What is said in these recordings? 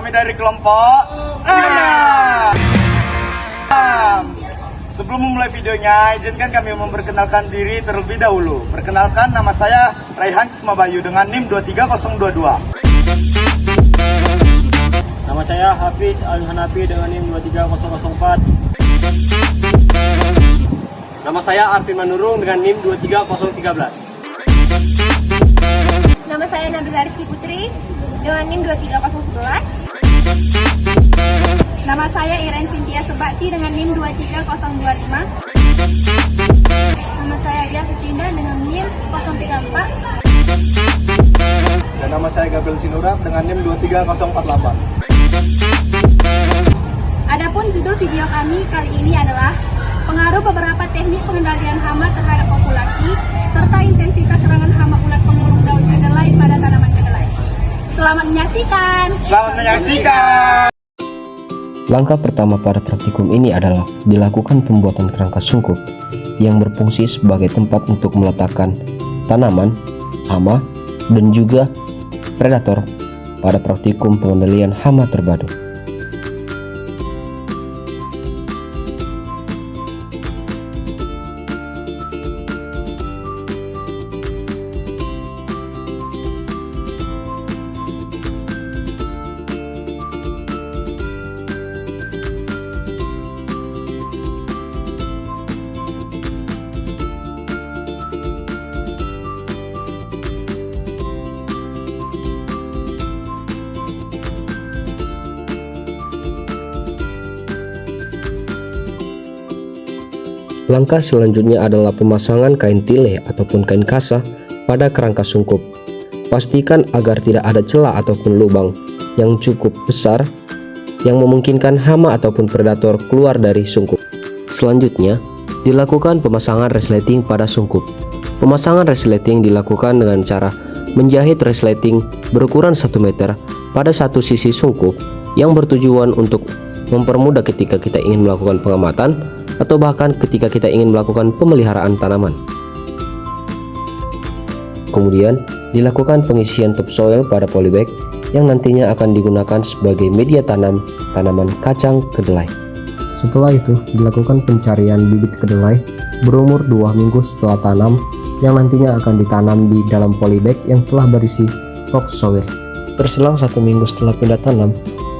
Kami dari kelompok 6. Sebelum memulai videonya, izinkan kami memperkenalkan diri terlebih dahulu. Perkenalkan, nama saya Raihan Cismabayu dengan NIM 23022. Nama saya Hafiz Al-Hanafi dengan NIM 23004. Nama saya Arfin Manurung dengan NIM 23013. Nama saya Nabila Rizky Putri dengan NIM 23011. Nama saya Iren Cynthia Subakti dengan NIM 23025. Nama saya Dia Sucinda dengan NIM 034. Dan nama saya Gabriel Sinurat dengan NIM 23048. Adapun judul video kami kali ini adalah pengaruh beberapa teknik pengendalian hama terhadap populasi serta intensitas serangan hama ulat penggulung daun kedelai pada tanaman kedelai. Selamat menyaksikan. Selamat menyaksikan. Langkah pertama pada praktikum ini adalah dilakukan pembuatan kerangka sungkup yang berfungsi sebagai tempat untuk meletakkan tanaman, hama, dan juga predator pada praktikum pengendalian hama terpadu. Langkah selanjutnya adalah pemasangan kain tile ataupun kain kasa pada kerangka sungkup. Pastikan agar tidak ada celah ataupun lubang yang cukup besar yang memungkinkan hama ataupun predator keluar dari sungkup. Selanjutnya, dilakukan pemasangan resleting pada sungkup. Pemasangan resleting dilakukan dengan cara menjahit resleting berukuran 1 meter pada satu sisi sungkup yang bertujuan untuk mempermudah ketika kita ingin melakukan pengamatan atau bahkan ketika kita ingin melakukan pemeliharaan tanaman. Kemudian dilakukan pengisian topsoil pada polybag yang nantinya akan digunakan sebagai media tanam tanaman kacang kedelai. Setelah itu dilakukan pencarian bibit kedelai berumur 2 minggu setelah tanam yang nantinya akan ditanam di dalam polybag yang telah berisi topsoil. Berselang 1 minggu setelah pindah tanam,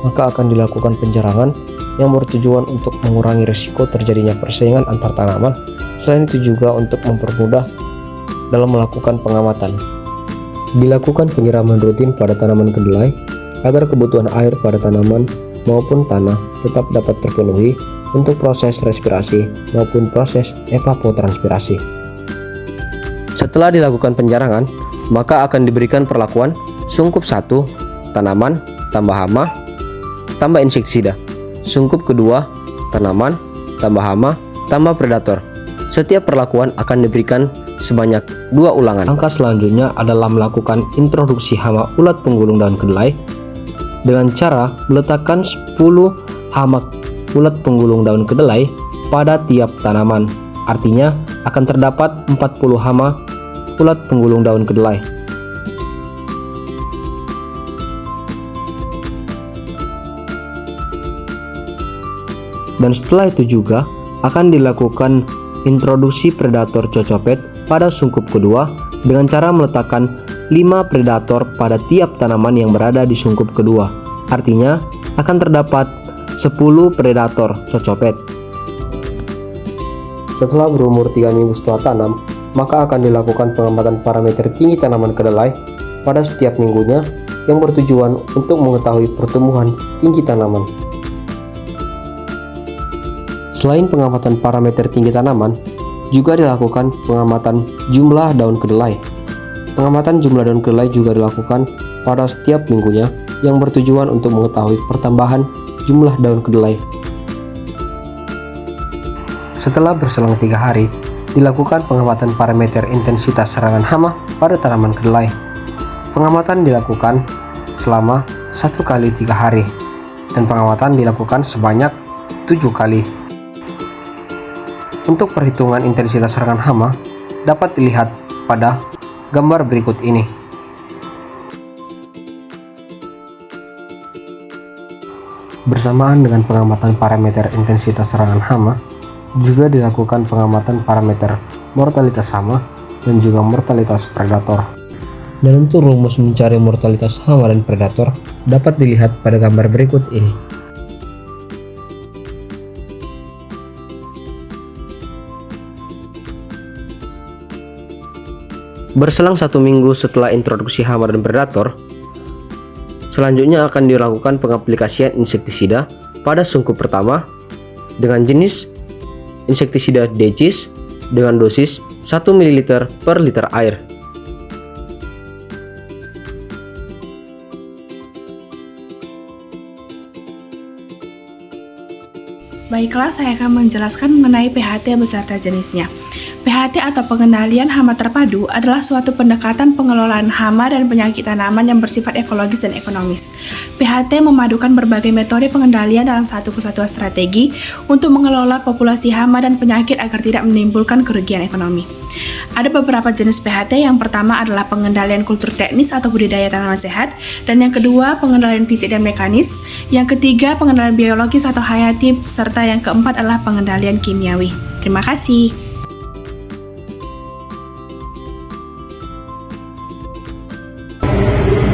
maka akan dilakukan penjarangan yang bertujuan untuk mengurangi risiko terjadinya persaingan antar tanaman. Selain itu juga untuk mempermudah dalam melakukan pengamatan. Dilakukan penyiraman rutin pada tanaman kedelai agar kebutuhan air pada tanaman maupun tanah tetap dapat terpenuhi untuk proses respirasi maupun proses evapotranspirasi. Setelah dilakukan penjarangan, maka akan diberikan perlakuan sungkup 1, tanaman, tambah hama, tambah inseksida. Sungkup kedua, tanaman, tambah hama, tambah predator. Setiap perlakuan akan diberikan sebanyak 2 ulangan. Langkah selanjutnya adalah melakukan introduksi hama ulat penggulung daun kedelai dengan cara meletakkan 10 hama ulat penggulung daun kedelai pada tiap tanaman. Artinya akan terdapat 40 hama ulat penggulung daun kedelai. Dan setelah itu juga akan dilakukan introduksi predator cocopet pada sungkup kedua dengan cara meletakkan 5 predator pada tiap tanaman yang berada di sungkup kedua. Artinya akan terdapat 10 predator cocopet. Setelah berumur 3 minggu setelah tanam, maka akan dilakukan pengamatan parameter tinggi tanaman kedelai pada setiap minggunya yang bertujuan untuk mengetahui pertumbuhan tinggi tanaman. Selain pengamatan parameter tinggi tanaman, juga dilakukan pengamatan jumlah daun kedelai. Pengamatan jumlah daun kedelai juga dilakukan pada setiap minggunya yang bertujuan untuk mengetahui pertambahan jumlah daun kedelai. Setelah berselang 3 hari, dilakukan pengamatan parameter intensitas serangan hama pada tanaman kedelai. Pengamatan dilakukan selama 1 kali 3 hari dan pengamatan dilakukan sebanyak 7 kali. Untuk perhitungan intensitas serangan hama dapat dilihat pada gambar berikut ini. Bersamaan dengan pengamatan parameter intensitas serangan hama, juga dilakukan pengamatan parameter mortalitas hama dan juga mortalitas predator. Dan untuk rumus mencari mortalitas hama dan predator dapat dilihat pada gambar berikut ini. Berselang 1 minggu setelah introduksi hama dan predator, selanjutnya akan dilakukan pengaplikasian insektisida pada sungkup pertama dengan jenis insektisida decis dengan dosis 1 ml per liter air. Baiklah, saya akan menjelaskan mengenai PHT beserta jenisnya. PHT atau pengendalian hama terpadu adalah suatu pendekatan pengelolaan hama dan penyakit tanaman yang bersifat ekologis dan ekonomis. PHT memadukan berbagai metode pengendalian dalam satu kesatuan strategi untuk mengelola populasi hama dan penyakit agar tidak menimbulkan kerugian ekonomi. Ada beberapa jenis PHT. Yang pertama adalah pengendalian kultur teknis atau budidaya tanaman sehat, dan yang kedua pengendalian fisik dan mekanis, yang ketiga pengendalian biologis atau hayati, serta yang keempat adalah pengendalian kimiawi. Terima kasih.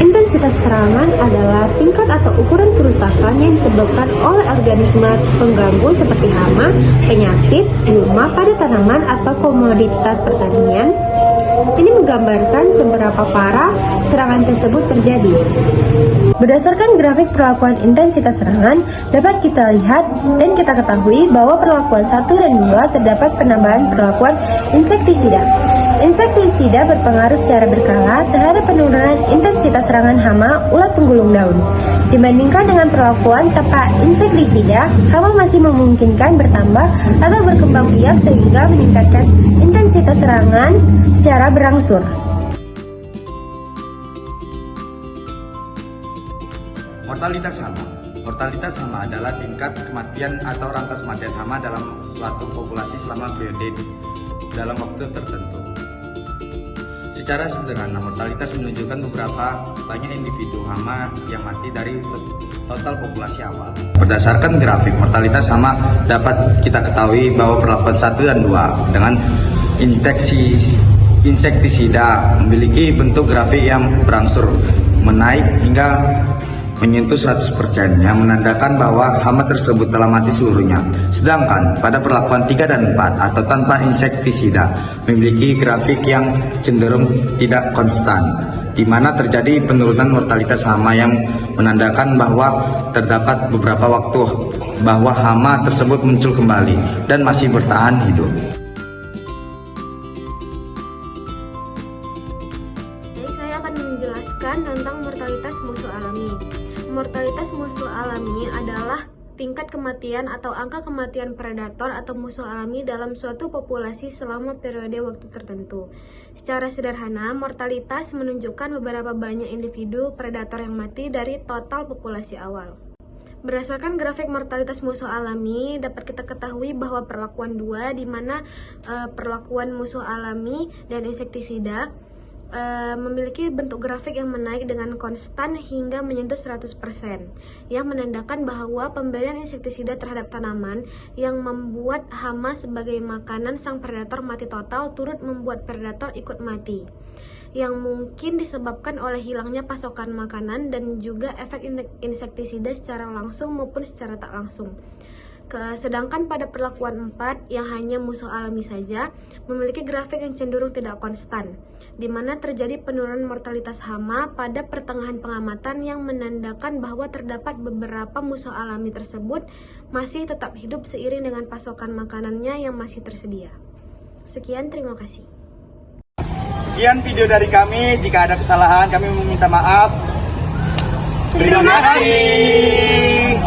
Intensitas serangan adalah tingkat atau ukuran kerusakan yang disebabkan oleh organisme pengganggu seperti hama, penyakit, gulma pada tanaman atau komoditas pertanian. Ini menggambarkan seberapa parah serangan tersebut terjadi. Berdasarkan grafik perlakuan intensitas serangan, dapat kita lihat dan kita ketahui bahwa perlakuan 1 dan 2 terdapat penambahan perlakuan insektisida. Insektisida berpengaruh secara berkala terhadap penurunan intensitas serangan hama ulat penggulung daun. Dibandingkan dengan perlakuan tanpa insektisida, hama masih memungkinkan bertambah atau berkembang biak sehingga meningkatkan intensitas serangan secara berangsur. Mortalitas hama. Mortalitas hama adalah tingkat kematian atau rangka kematian hama dalam suatu populasi selama periode dalam waktu tertentu. Secara sederhana, mortalitas menunjukkan beberapa banyak individu hama yang mati dari total populasi awal. Berdasarkan grafik mortalitas hama dapat kita ketahui bahwa perlakuan 1 dan 2 dengan insektisida memiliki bentuk grafik yang berangsur menaik hingga menyentuh 100%, yang menandakan bahwa hama tersebut telah mati seluruhnya. Sedangkan pada perlakuan 3 dan 4 atau tanpa insektisida memiliki grafik yang cenderung tidak konstan, di mana terjadi penurunan mortalitas hama yang menandakan bahwa terdapat beberapa waktu bahwa hama tersebut muncul kembali dan masih bertahan hidup. Saya akan menjelaskan tentang mortalitas musuh alami. Mortalitas musuh alami adalah tingkat kematian atau angka kematian predator atau musuh alami dalam suatu populasi selama periode waktu tertentu. Secara sederhana, mortalitas menunjukkan beberapa banyak individu predator yang mati dari total populasi awal. Berdasarkan grafik mortalitas musuh alami, dapat kita ketahui bahwa perlakuan 2, di mana perlakuan musuh alami dan insektisida memiliki bentuk grafik yang menaik dengan konstan hingga menyentuh 100%, yang menandakan bahwa pemberian insektisida terhadap tanaman yang membuat hama sebagai makanan sang predator mati total turut membuat predator ikut mati, yang mungkin disebabkan oleh hilangnya pasokan makanan dan juga efek insektisida secara langsung maupun secara tak langsung. Sedangkan pada perlakuan 4 yang hanya musuh alami saja memiliki grafik yang cenderung tidak konstan, di mana terjadi penurunan mortalitas hama pada pertengahan pengamatan yang menandakan bahwa terdapat beberapa musuh alami tersebut masih tetap hidup seiring dengan pasokan makanannya yang masih tersedia. Sekian, terima kasih. Sekian video dari kami. Jika ada kesalahan, kami meminta maaf. Terima kasih.